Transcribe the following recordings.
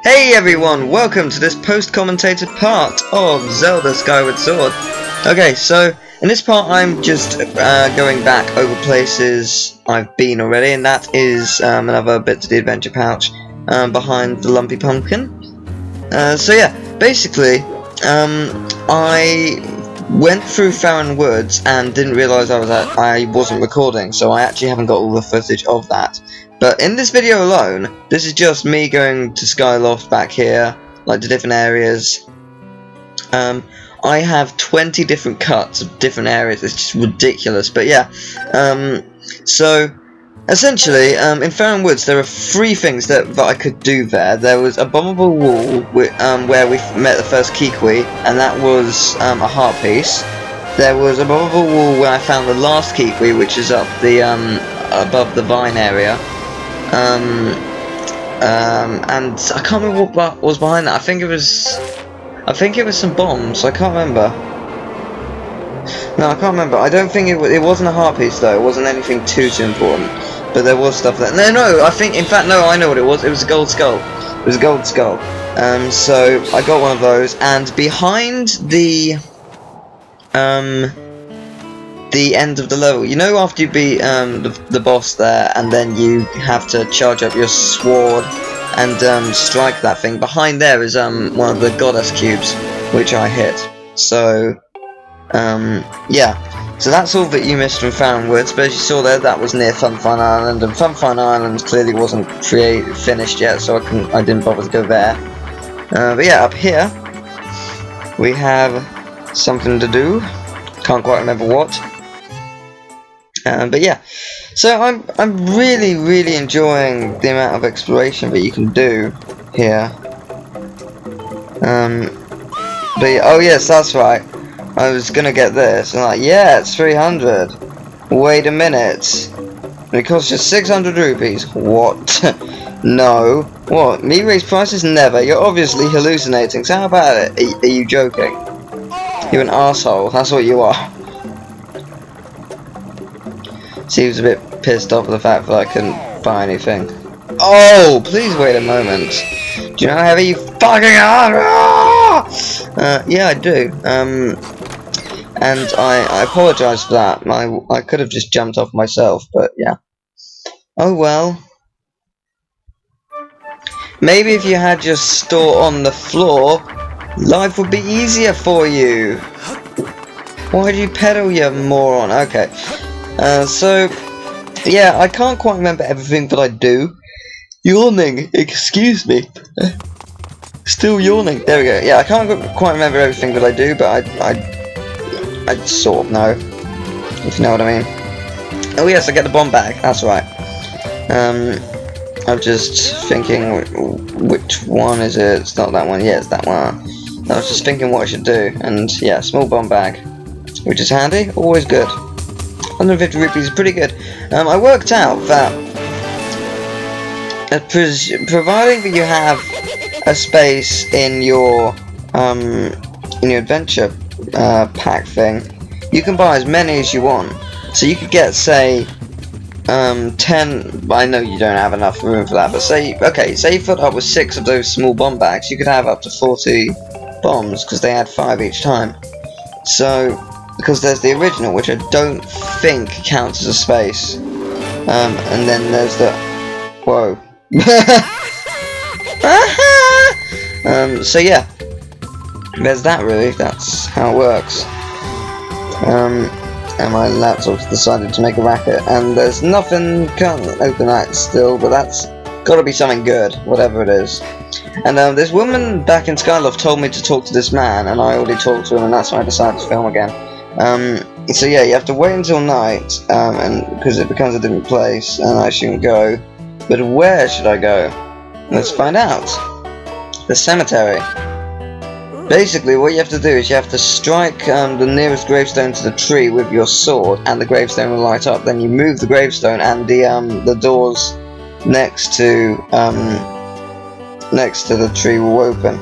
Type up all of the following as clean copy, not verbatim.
Hey everyone, welcome to this post-commentated part of Zelda Skyward Sword. Okay, so in this part I'm just going back over places I've been already, and that is another bit to the adventure pouch behind the lumpy pumpkin. So yeah, basically I went through Farron Woods and didn't realise I wasn't recording, so I actually haven't got all the footage of that. But in this video alone, this is just me going to Skyloft back here, like to different areas. I have 20 different cuts of different areas. It's just ridiculous. But yeah, so essentially, in Farron Woods, there are 3 things that I could do there. There was a bombable wall where we met the first Kiwi, and that was a heart piece. There was a bombable wall where I found the last Kiwi, which is up the above the vine area. And I can't remember what was behind that. I think it was some bombs. I can't remember. No, I can't remember. I don't think it wasn't a heart piece though. It wasn't anything too important. But there was stuff there. No. I think, in fact, no. I know what it was. It was a gold skull. It was a gold skull. So I got one of those, and behind the end of the level, you know, after you beat the boss there, and then you have to charge up your sword and strike that thing. Behind there is one of the goddess cubes, which I hit. So yeah, so that's all that you missed from Farron Woods. But as you saw there, that was near Funfun Island, and Funfun Island clearly wasn't finished yet, so I didn't bother to go there. But yeah, up here we have something to do. Can't quite remember what. But yeah, so I'm really enjoying the amount of exploration that you can do here. But yeah, oh yes, that's right. I was gonna get this, and like, yeah, it's 300. Wait a minute, it costs just 600 rupees. What? No. What? Me raise prices? Never. You're obviously hallucinating. So how about it? Are you joking? You're an arsehole. That's what you are. She was a bit pissed off at the fact that I couldn't buy anything. Oh, please wait a moment. Do you know how heavy you fucking are? Yeah, I do. And I apologise for that. I could have just jumped off myself, but yeah. Oh well. Maybe if you had your store on the floor, life would be easier for you. Why do you pedal, you moron? Okay. So, yeah, I can't quite remember everything that I do. Yawning, excuse me. Still yawning. There we go. Yeah, I can't quite remember everything that I do, but I sort of know, if you know what I mean. Oh yes, I get the bomb bag. That's right. I'm just thinking, which one is it? It's not that one. Yeah, it's that one. I was just thinking what I should do, and yeah, small bomb bag, which is handy. Always good. 150 rupees is pretty good. I worked out that providing that you have a space in your adventure pack thing, you can buy as many as you want. So you could get, say, 10. I know you don't have enough room for that, but say you put up with 6 of those small bomb bags, you could have up to 40 bombs because they add 5 each time. So, because there's the original, which I don't think counts as a space, and then there's the whoa. So yeah, there's that really. That's how it works. And my laptop's decided to make a racket, and there's nothing. Can't open that still, but that's got to be something good, whatever it is. And this woman back in Skyloft told me to talk to this man, and I already talked to him, and that's why I decided to film again. So yeah, you have to wait until night, and because it becomes a different place, and I shouldn't go. But where should I go? Let's find out. The cemetery. Basically, what you have to do is you have to strike the nearest gravestone to the tree with your sword, and the gravestone will light up. Then you move the gravestone, and the doors next to the tree will open.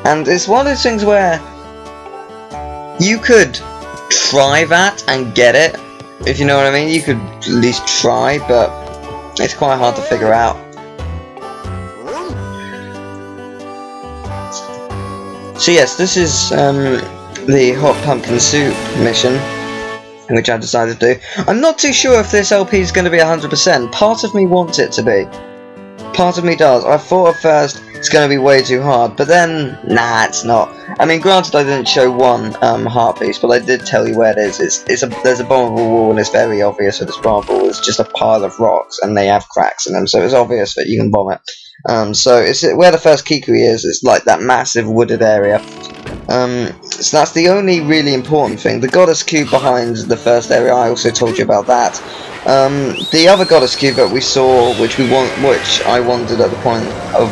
And it's one of those things where you could try that and get it, if you know what I mean. You could at least try, but it's quite hard to figure out. So yes, this is the hot pumpkin soup mission, which I decided to do. I'm not too sure if this LP is going to be 100%. Part of me wants it to be. Part of me does. I thought at first it's going to be way too hard, but then, nah, it's not. I mean, granted, I didn't show one heart piece, but I did tell you where it is. There's a bombable wall, and it's very obvious that it's bombable. It's just a pile of rocks, and they have cracks in them, so it's obvious that you can bomb it. So it's where the first Kikui is. It's like that massive wooded area. So that's the only really important thing. The goddess cube behind the first area, I also told you about that. The other goddess cube that we saw, which I wanted at the point of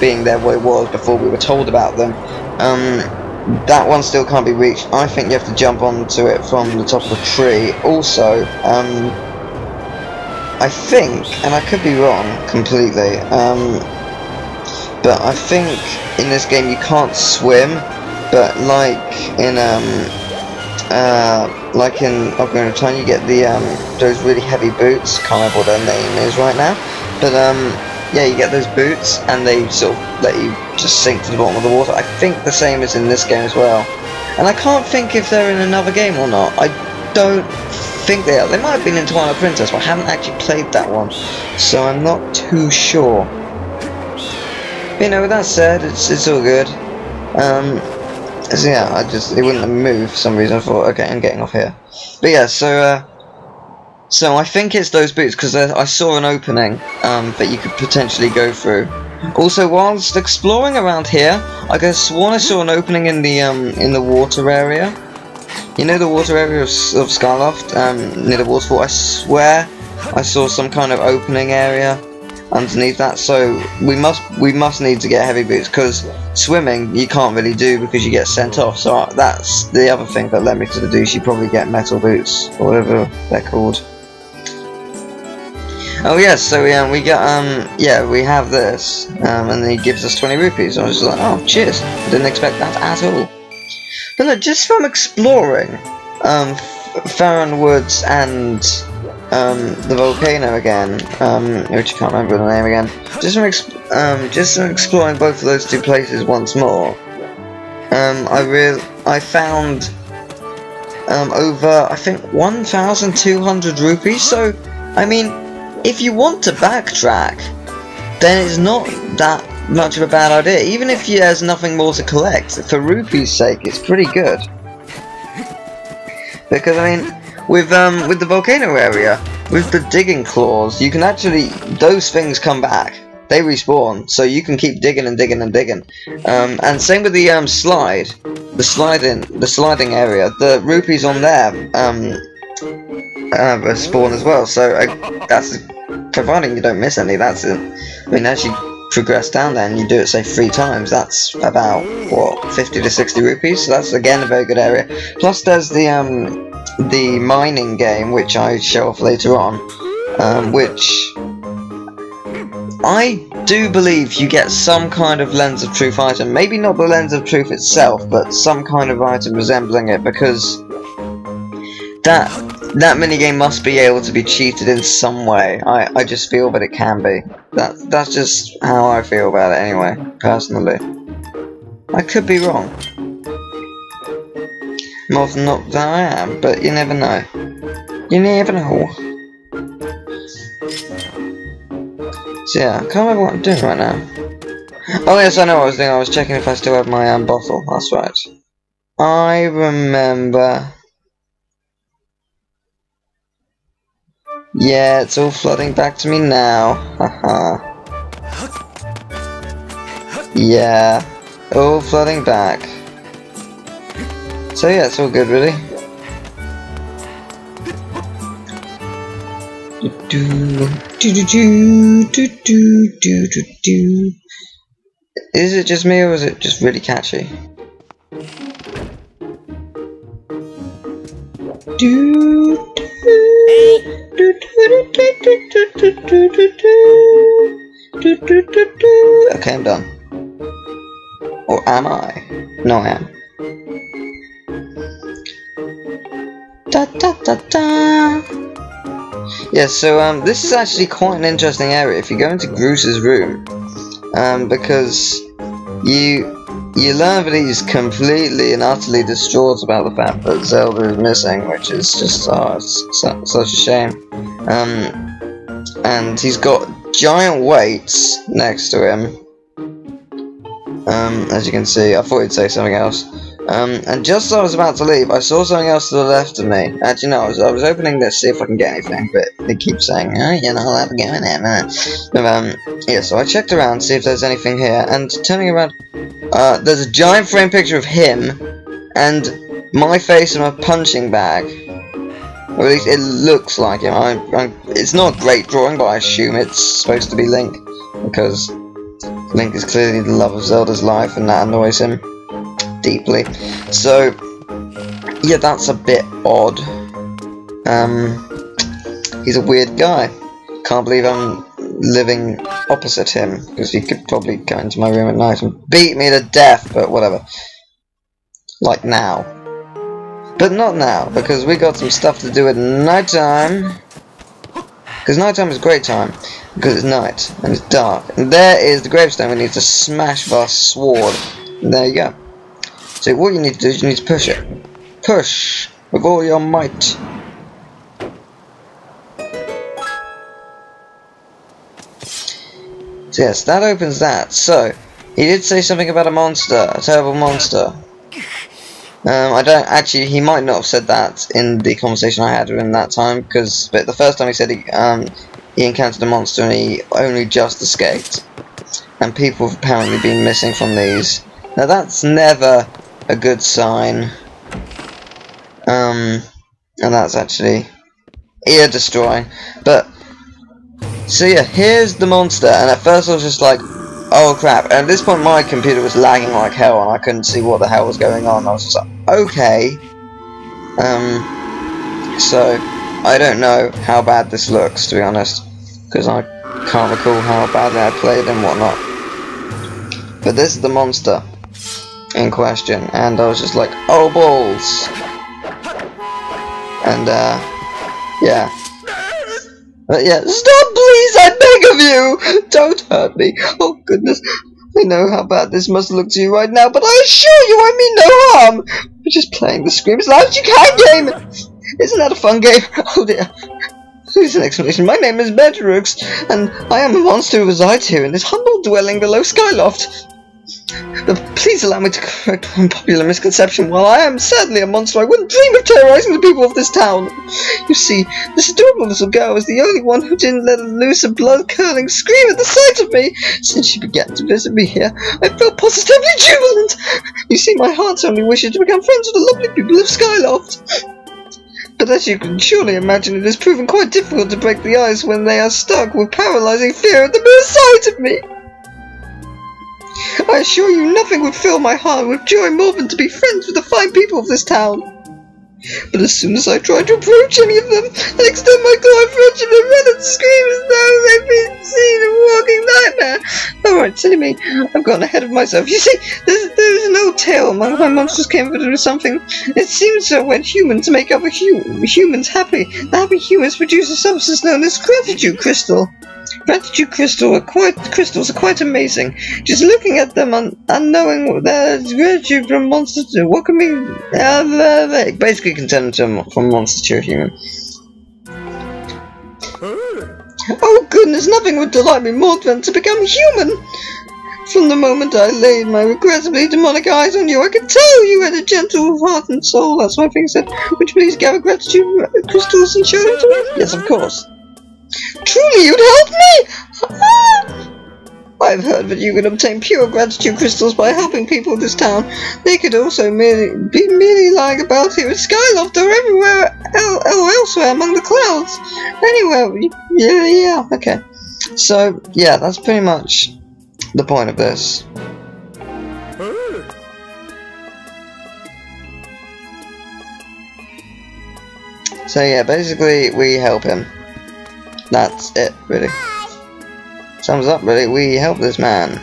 being there where it was before we were told about them, that one still can't be reached. I think you have to jump onto it from the top of the tree. Also, I think, and I could be wrong completely, but I think in this game you can't swim, but like in Ocarina of Time, you get the those really heavy boots. Can't remember what their name is right now, but yeah, you get those boots, and they sort of let you just sink to the bottom of the water. I think the same is in this game as well, and I can't think if they're in another game or not. I don't think they are. They might have been in Twilight Princess, but I haven't actually played that one, so I'm not too sure. But, you know, with that said, it's all good. So yeah, it wouldn't have moved for some reason. I thought, okay, I'm getting off here. But yeah, so I think it's those boots, because I saw an opening that you could potentially go through. Also, whilst exploring around here, I could have sworn I saw an opening in the water area. You know, the water area of Skyloft, near the waterfall. I swear I saw some kind of opening area underneath that, so we must need to get heavy boots, because swimming you can't really do because you get sent off. So that's the other thing that led me to the douche. You probably get metal boots or whatever they're called. Oh yes, so we got yeah, we have this, and then he gives us 20 rupees. I was just like, oh cheers, didn't expect that at all. But no, just from exploring Farron Woods and the Volcano again, which I can't remember the name again. Just from exploring both of those two places once more, I found over, I think, 1,200 rupees. So I mean, if you want to backtrack, then it's not that much of a bad idea. Even if there's nothing more to collect, for rupees' sake, it's pretty good. Because I mean, with the volcano area, with the digging claws, you can actually, those things come back. They respawn, so you can keep digging and digging and digging. And same with the sliding area. The rupees on there spawn as well. So that's providing you don't miss any. That's it. I mean, as you progress down there and you do it, say 3 times, that's about what, 50 to 60 rupees. So that's again a very good area. Plus, there's the mining game, which I show off later on, which I do believe you get some kind of Lens of Truth item. Maybe not the Lens of Truth itself, but some kind of item resembling it, because that minigame must be able to be cheated in some way. I just feel that it can be. That's just how I feel about it anyway, personally. I could be wrong. More than not that I am, but you never know. You never know. So yeah, I can't remember what I'm doing right now. Oh yes, I know what I was doing. I was checking if I still have my bottle. That's right. I remember. Yeah, it's all flooding back to me now. Haha. Yeah, all flooding back. So yeah, it's all good, really. Is it just me, or is it just really catchy? Okay, I'm done. Or am I? No, I am. Da da da da. Yeah, so this is actually quite an interesting area if you go into Bruce's room, because you you learn that he's completely and utterly distraught about the fact that Zelda is missing, which is just such a shame. And he's got giant weights next to him. As you can see, I thought he'd say something else. And just as I was about to leave, I saw something else to the left of me. Actually, no, I was opening this to see if I can get anything, but they keep saying, oh, you're not allowed to go in there, man. Yeah, so I checked around to see if there's anything here, and turning around, there's a giant frame picture of him, and my face in a punching bag. Or at least it looks like him. It's not a great drawing, but I assume it's supposed to be Link, because Link is clearly the love of Zelda's life, and that annoys him deeply. So yeah, that's a bit odd. He's a weird guy. Can't believe I'm living opposite him, because he could probably go into my room at night and beat me to death, but whatever. Like now. But not now, because we got some stuff to do at night time. Because night time is a great time, because it's night and it's dark. And there is the gravestone we need to smash with our sword. And there you go. So what you need to do is you need to push it. Push with all your might. So yes, that opens that. So he did say something about a monster, a terrible monster. I don't actually. He might not have said that in the conversation I had with him that time, but the first time he said he encountered a monster and he only just escaped. And people have apparently been missing from these. Now that's never a good sign. And that's actually ear destroying. But so yeah, here's the monster, and at first I was just like, oh crap, and at this point my computer was lagging like hell and I couldn't see what the hell was going on. I was just like, okay. So I don't know how bad this looks, to be honest, because I can't recall how badly I played and whatnot. But this is the monster in question, and I was just like, oh balls. And yeah. But yeah, stop please, I beg of you! Don't hurt me. Oh goodness, I know how bad this must look to you right now, but I assure you I mean no harm! We're just playing the scream as loud as you can game! Isn't that a fun game? Oh dear. Here's an explanation. My name is Backtracking, and I am a monster who resides here in this humble dwelling below Skyloft. Please allow me to correct one popular misconception. While I am certainly a monster, I wouldn't dream of terrorizing the people of this town. You see, this adorable little girl is the only one who didn't let loose a blood-curdling scream at the sight of me. Since she began to visit me here, I felt positively jubilant. You see, my heart only wishes to become friends with the lovely people of Skyloft. But as you can surely imagine, it has proven quite difficult to break the ice when they are stuck with paralyzing fear at the mere sight of me. I assure you nothing would fill my heart with joy more than to be friends with the fine people of this town. But as soon as I try to approach any of them, and extend my claw friendship, they run and scream as though they've been seen a walking nightmare. Alright, silly me, I've gotten ahead of myself. You see, there's an old tale among my monsters came to do something. It seems that when humans make other humans happy, the happy humans produce a substance known as gratitude crystal. Gratitude crystals are quite amazing. Just looking at them and knowing what their gratitude from monsters do, what can be basically can turn them from monster to a human. Oh goodness, nothing would delight me more than to become human. From the moment I laid my regrettably demonic eyes on you, I could tell you had a gentle heart and soul. That's one thing said. Would you please gather gratitude crystals and show them to me? Yes, of course. Truly, you'd help me! I've heard that you can obtain pure gratitude crystals by helping people of this town. They could also be merely lying about here at Skyloft or everywhere elsewhere among the clouds. Anywhere, yeah, okay. So, yeah, that's pretty much the point of this. So yeah, basically we help him. That's it, really. Sums up, really. We help this man.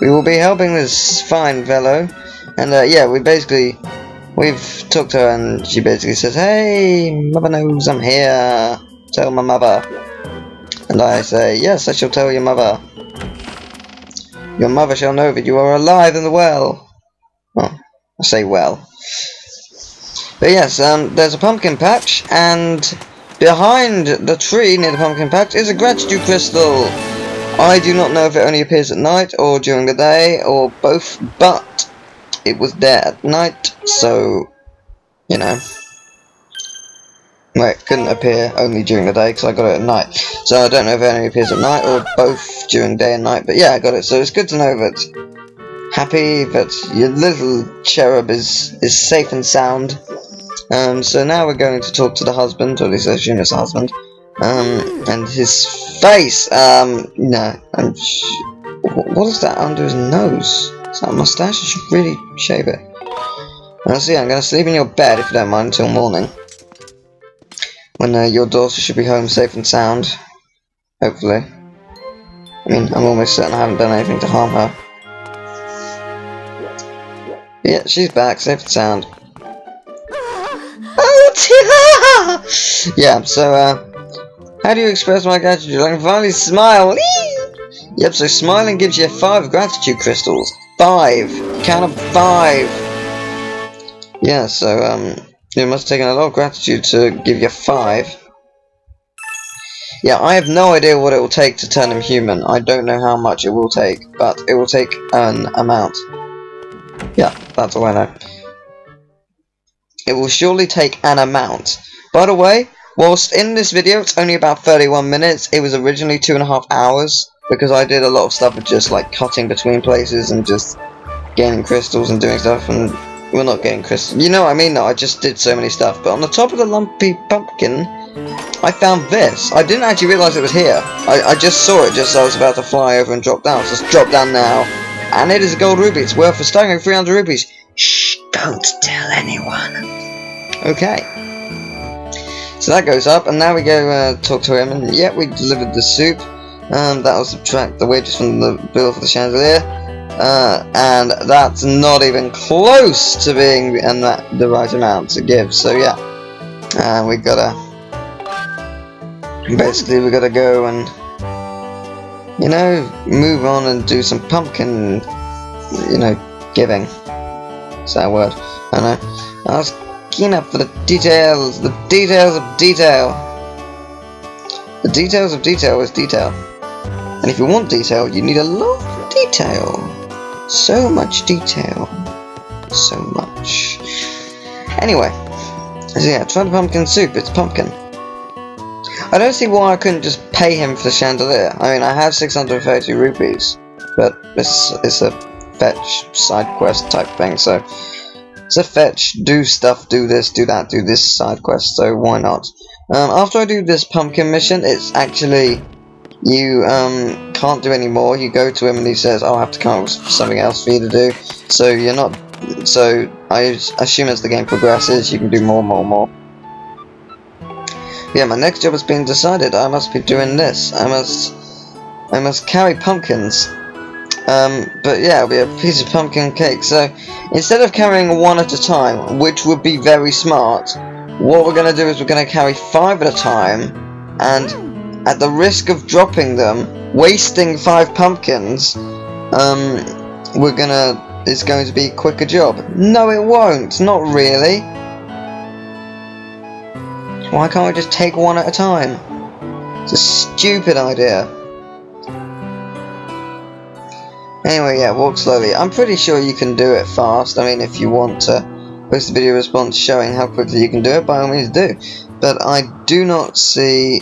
We will be helping this fine fellow. And yeah, we've talked to her and she basically says, hey, mother knows I'm here. Tell my mother. And I say, yes, I shall tell your mother. Your mother shall know that you are alive and well. Well, I say well. But yes, there's a pumpkin patch, and behind the tree near the pumpkin patch is a gratitude crystal. I do not know if it only appears at night or during the day or both, but it was there at night, so you know. Well, it couldn't appear only during the day because I got it at night. So I don't know if it only appears at night or both during day and night. But yeah, I got it. So it's good to know that happy that your little cherub is safe and sound. So now we're going to talk to the husband, or at least I assume it's the husband. And his face. No. What is that under his nose? Is that a mustache? You should really shave it. So yeah, I'm going to sleep in your bed if you don't mind until morning. When your daughter should be home safe and sound. Hopefully. I mean, I'm almost certain I haven't done anything to harm her. Yeah, she's back, safe and sound. Oh, dear! Yeah, so, how do you express my gratitude? I can finally smile! Yep, so smiling gives you 5 gratitude crystals. 5! Count of 5! Yeah, so, it must have taken a lot of gratitude to give you 5. Yeah, I have no idea what it will take to turn him human. I don't know how much it will take, but it will take an amount. Yeah, that's all I know. It will surely take an amount. By the way, whilst in this video it's only about 31 minutes, it was originally 2.5 hours, because I did a lot of stuff with just like cutting between places and just gaining crystals and doing stuff, and well, not getting crystals. You know what I mean? No, I just did so many stuff. But on the top of the lumpy pumpkin, I found this. I didn't actually realise it was here. I just saw it just as I was about to fly over and drop down. So let's drop down now. And it is a gold ruby. It's worth a staggering 300 rupees. Shh, don't tell anyone. Okay. So that goes up, and now we go talk to him. And yeah, we delivered the soup. That will subtract the wages from the bill for the chandelier. And that's not even close to being the right amount to give. So yeah, we gotta go and, you know, move on and do some pumpkin, you know, giving. Is that a word? I don't know. I was keen up for the details of detail. The details of detail is detail. And if you want detail, you need a lot of detail. So much detail. So much. Anyway. So yeah, try the pumpkin soup. It's pumpkin. I don't see why I couldn't just pay him for the chandelier. I mean, I have 630 rupees. But it's a fetch side quest type thing. So it's a fetch, do stuff, do this, do that, do this side quest. So why not? After I do this pumpkin mission, it's actually... You can't do any more. You go to him and he says, "I'll have to come up with something else for you to do." So you're not. So I assume as the game progresses, you can do more. Yeah, my next job has been decided. I must be doing this. I must carry pumpkins. But yeah, it'll be a piece of pumpkin cake. So instead of carrying 1 at a time, which would be very smart, what we're gonna do is we're gonna carry 5 at a time, and at the risk of dropping them, wasting 5 pumpkins, it's going to be a quicker job. No, it won't. Not really. Why can't we just take 1 at a time? It's a stupid idea. Anyway, yeah, walk slowly. I'm pretty sure you can do it fast. I mean, if you want to post a video response showing how quickly you can do it, by all means do. But I do not see...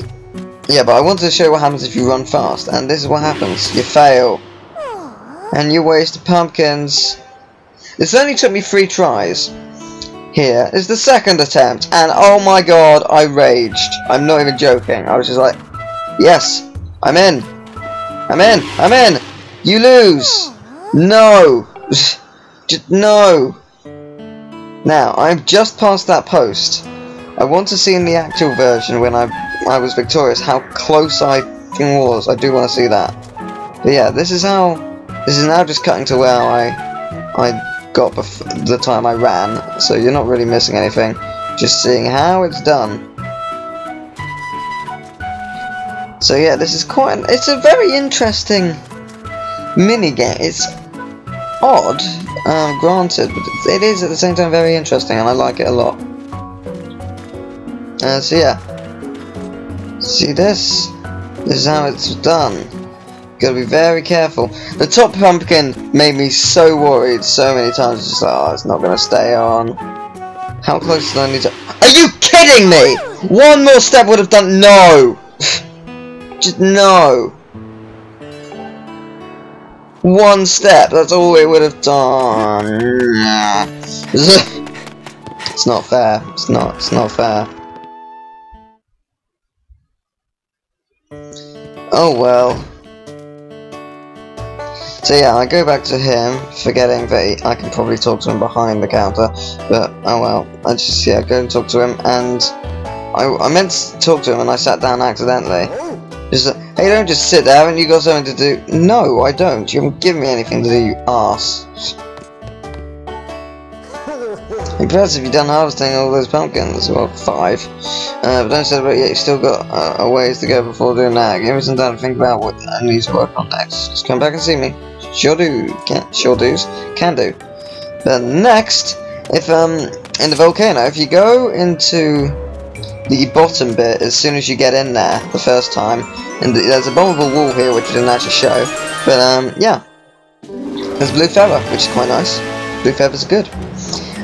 Yeah, but I wanted to show you what happens if you run fast, and this is what happens. You fail. And you waste pumpkins. This only took me 3 tries. Here is the 2nd attempt, and oh my god, I raged. I'm not even joking. I was just like, yes, I'm in. I'm in. I'm in. You lose. No. Just no. Now, I've just passed that post. I want to see in the actual version when I was victorious how close I was. I do want to see that. But yeah, this is now just cutting to where I got the time I ran. So you're not really missing anything. Just seeing how it's done. So yeah, this is it's a very interesting minigame. It's odd, granted, but it is at the same time very interesting, and I like it a lot. So yeah, see this? This is how it's done. Gotta be very careful. The top pumpkin made me so worried so many times. Just like, oh, it's not gonna stay on. How close do I need to? Are you kidding me? One more step would have done. No. Just no. One step. That's all it would have done. It's not fair. It's not fair. Oh well. So yeah, I go back to him, forgetting that I can probably talk to him behind the counter, but oh well. I just, yeah, go and talk to him, and I meant to talk to him and I sat down accidentally. Just like, hey, don't just sit there, haven't you got something to do? No, I don't. You haven't given me anything to do, you arse. Impressive, you've done harvesting all those pumpkins. Well, 5. But don't celebrate yet, you've still got a ways to go before doing that. Give me some time to think about what I need to work on next. Just come back and see me. Sure do. Sure do's. Can do. But next, if in the volcano, if you go into the bottom bit as soon as you get in there the first time, and there's a bombable wall here which I didn't actually show, but yeah, there's blue feather, which is quite nice. Blue feathers are good.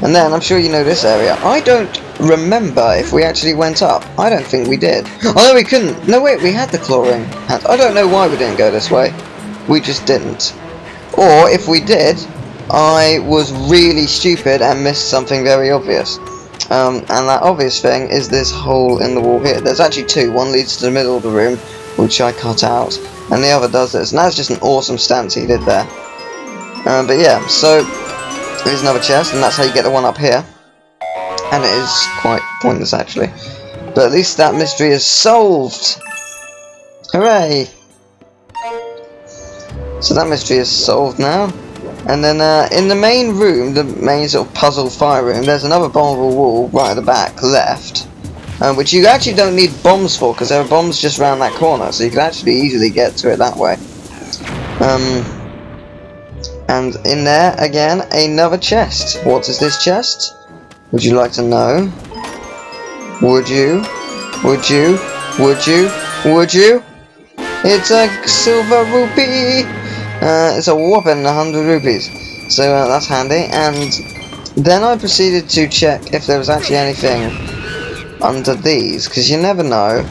And then, I'm sure you know this area. I don't remember if we actually went up. I don't think we did. Oh no, we couldn't. No wait, we had the clawing hand. I don't know why we didn't go this way. We just didn't. Or, if we did, I was really stupid and missed something very obvious. And that obvious thing is this hole in the wall here. There's actually 2. One leads to the middle of the room, which I cut out, and the other does this. And that's just an awesome stance he did there. But yeah, so there's another chest, and that's how you get the one up here. And it is quite pointless, actually. But at least that mystery is solved! Hooray! So that mystery is solved now. And then in the main room, the main sort of puzzle fire room, there's another bombable wall right at the back left. Which you actually don't need bombs for, because there are bombs just around that corner, so you can actually easily get to it that way. And in there, again, another chest. What is this chest? Would you like to know? Would you? Would you? Would you? Would you? It's a silver rupee! It's a whopping 100 rupees. So that's handy. And then I proceeded to check if there was actually anything under these, because you never know.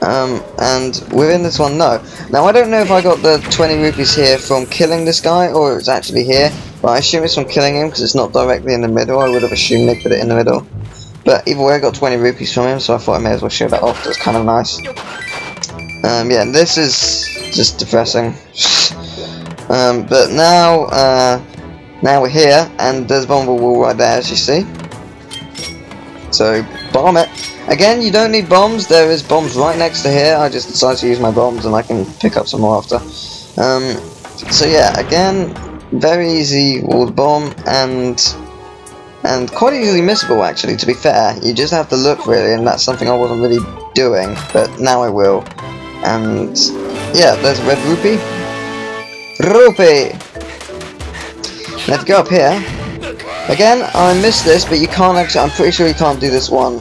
And within this one, no. Now I don't know if I got the 20 rupees here from killing this guy, or it's actually here, but I assume it's from killing him because it's not directly in the middle. I would have assumed they put it in the middle, but either way I got 20 rupees from him, so I thought I may as well show that off. It's kind of nice. Yeah, this is just depressing. But now we're here, and there's a bombable wall right there, as you see. So bomb it. Again, you don't need bombs. There is bombs right next to here. I just decided to use my bombs, and I can pick up some more after. So yeah, again, very easy walled bomb, and quite easily missable actually. To be fair, you just have to look really, and that's something I wasn't really doing, but now I will. And yeah, there's a red rupee. Rupee. Now if you go up here, again, I missed this, but you can't actually. I'm pretty sure you can't do this one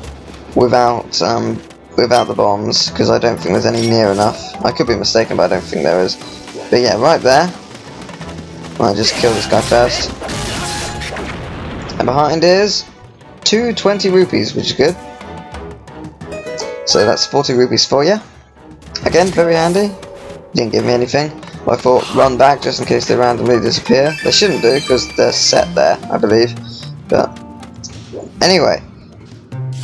without the bombs, because I don't think there's any near enough. I could be mistaken, but I don't think there is. But yeah, right there. I'll just kill this guy first. And behind is 220 rupees, which is good. So that's 40 rupees for you. Again, very handy. Didn't give me anything. But I thought run back just in case they randomly disappear. They shouldn't do, because they're set there, I believe. But anyway,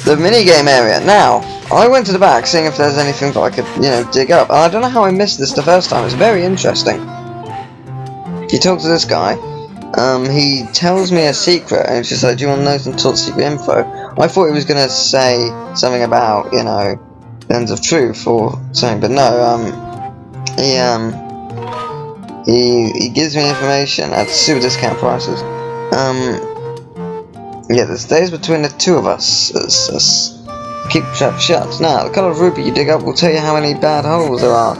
the minigame area. Now, I went to the back seeing if there's anything that I could, you know, dig up. And I don't know how I missed this the first time. It's very interesting. You talk to this guy. He tells me a secret, and he's just like, do you want to know some top secret info? I thought he was going to say something about, you know, the ends of truth or something, but no, he gives me information at super discount prices. Yeah, the stays between the two of us. Keep trap shut. Now, the colour of rupee you dig up will tell you how many bad holes there are.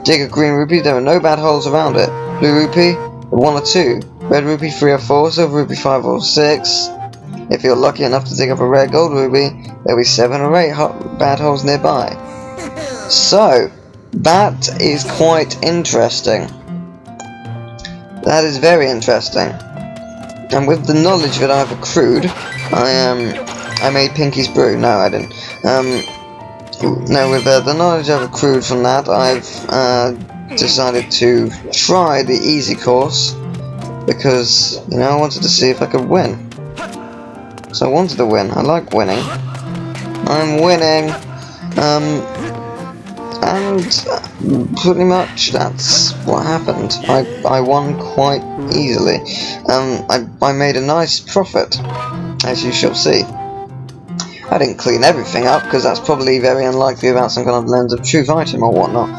Dig a green rupee, there are no bad holes around it. Blue rupee, 1 or 2. Red rupee, 3 or 4. Silver rupee, 5 or 6. If you're lucky enough to dig up a rare gold ruby, there'll be 7 or 8 bad holes nearby. So, that is quite interesting. That is very interesting. And with the knowledge that I've accrued, I made Pinky's brew. No, I didn't. No, with the knowledge I've accrued from that, I've decided to try the easy course because, you know, I wanted to see if I could win. So I wanted to win. I like winning. I'm winning. And pretty much that's what happened. I won quite easily. I made a nice profit, as you shall see. I didn't clean everything up, because that's probably very unlikely about some kind of lens of truth item or whatnot.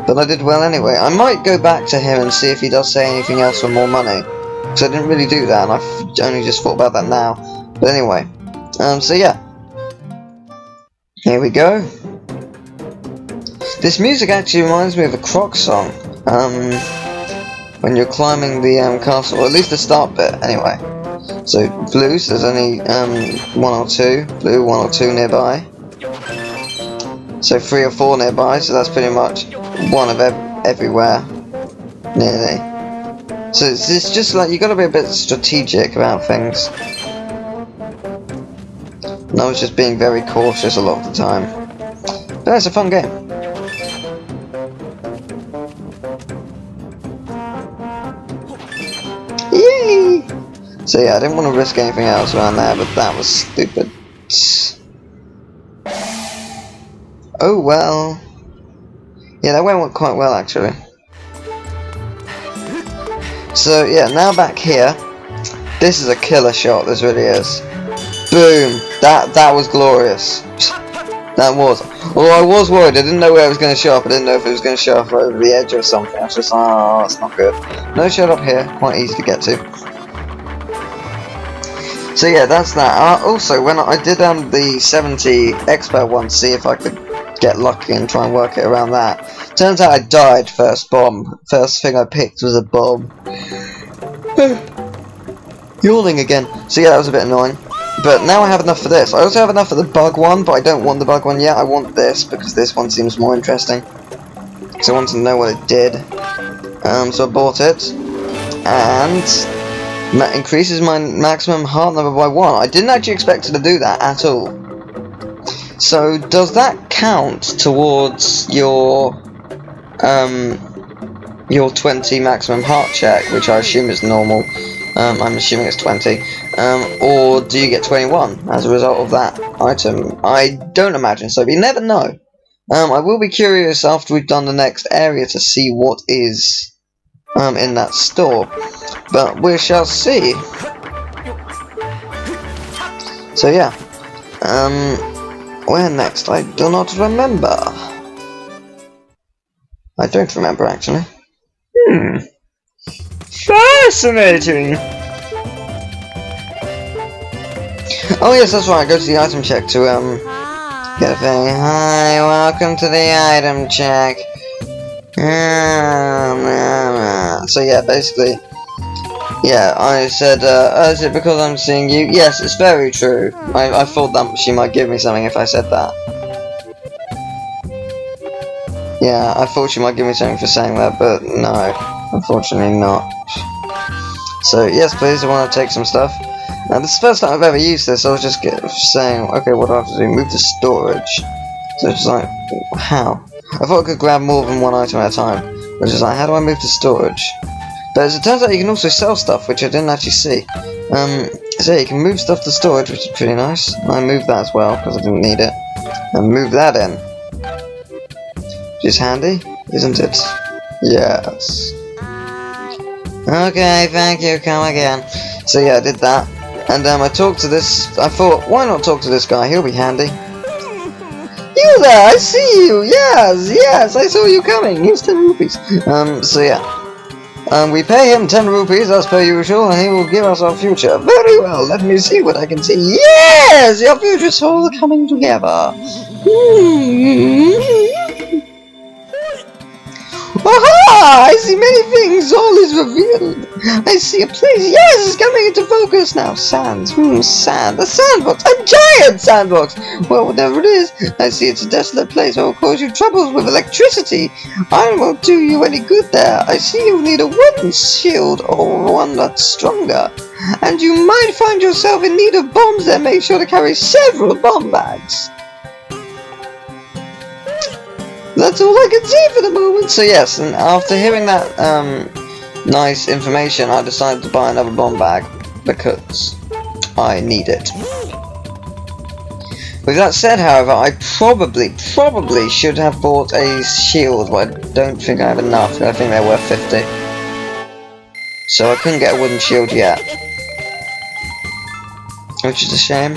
But I did well anyway. I might go back to him and see if he does say anything else for more money. Because I didn't really do that, and I've only just thought about that now. But anyway, so yeah. Here we go. This music actually reminds me of a Croc song. When you're climbing the castle, or at least the start bit, anyway. So blue, so there's only 1 or 2. Blue, 1 or 2 nearby. So 3 or 4 nearby, so that's pretty much 1 of everywhere. Nearly. So it's just like, you gotta be a bit strategic about things. And I was just being very cautious a lot of the time. But it's a fun game. Yay! So yeah, I didn't want to risk anything else around there, but that was stupid. Oh well. Yeah, that went quite well actually. So yeah, now back here. This is a killer shot, this really is. Boom! That was glorious. That was. Although I was worried, I didn't know where it was going to show up. I didn't know if it was going to show up over the edge or something. I was just like, oh, that's not good. No, it showed up here, quite easy to get to. So yeah, that's that. Also, when I did the 70 expert one, see if I could get lucky and try and work it around that. Turns out I died first bomb. First thing I picked was a bomb. Yawning again. So yeah, that was a bit annoying. But now I have enough for this. I also have enough for the bug one, but I don't want the bug one yet. I want this, because this one seems more interesting. So I wanted to know what it did. So I bought it. And that increases my maximum heart number by 1. I didn't actually expect it to do that at all. So does that count towards your 20 maximum heart check, which I assume is normal? I'm assuming it's 20. Or do you get 21 as a result of that item? I don't imagine so, but you never know. I will be curious after we've done the next area to see what is in that store. But we shall see. So yeah. Where next? I do not remember. I don't remember actually. Fascinating! Oh yes, that's right, go to the item check to get a thing. Hi, welcome to the item check. So yeah, basically, yeah, I said, is it because I'm seeing you? Yes, it's very true. I thought that she might give me something if I said that. Yeah, I thought she might give me something for saying that, but no, unfortunately not. So yes, please, I want to take some stuff. Now this is the first time I've ever used this. I was just saying, okay, what do I have to do? Move to storage. So it's just like, how? I thought I could grab more than one item at a time. Which is like, how do I move to storage? But as it turns out, you can also sell stuff, which I didn't actually see. So yeah, you can move stuff to storage, which is pretty nice. I moved that as well because I didn't need it, and move that in, which is handy, isn't it? Yes. Okay, thank you, come again. So yeah, I did that, and I talked to this, I thought, why not talk to this guy, he'll be handy. You there, I see you, yes, I saw you coming, here's 10 rupees. So yeah, we pay him 10 rupees as per usual, and he will give us our future. Very well, let me see what I can see. Yes, your future's all coming together. Aha! Ah, I see many things. All is revealed. I see a place. Yes, it's coming into focus now. Sand. Sand. A sandbox. A giant sandbox. Well, whatever it is, I see it's a desolate place. It will cause you troubles with electricity. I won't do you any good there. I see you need a wooden shield or one that's stronger. And you might find yourself in need of bombs there. Make sure to carry several bomb bags. That's all I can see for the moment. So yes, and after hearing that nice information, I decided to buy another bomb bag because I need it. With that said, however, I probably should have bought a shield, but I don't think I have enough. I think they're worth 50. So I couldn't get a wooden shield yet, which is a shame.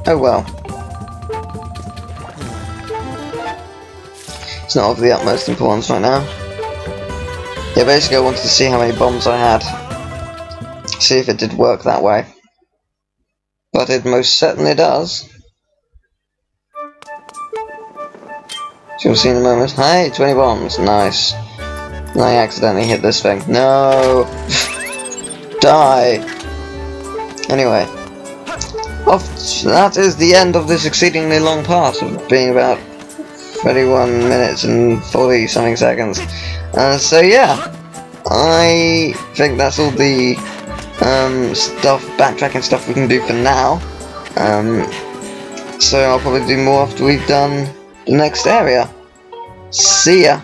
Oh well. It's not of the utmost importance right now. Yeah, basically I wanted to see how many bombs I had. See if it did work that way. But it most certainly does. You'll see in a moment. Hey, 20 bombs. Nice. And I accidentally hit this thing. No! Die! Anyway. That is the end of this exceedingly long part of being about 31 minutes and 40 something seconds. So yeah, I think that's all the backtracking stuff we can do for now. So I'll probably do more after we've done the next area. See ya!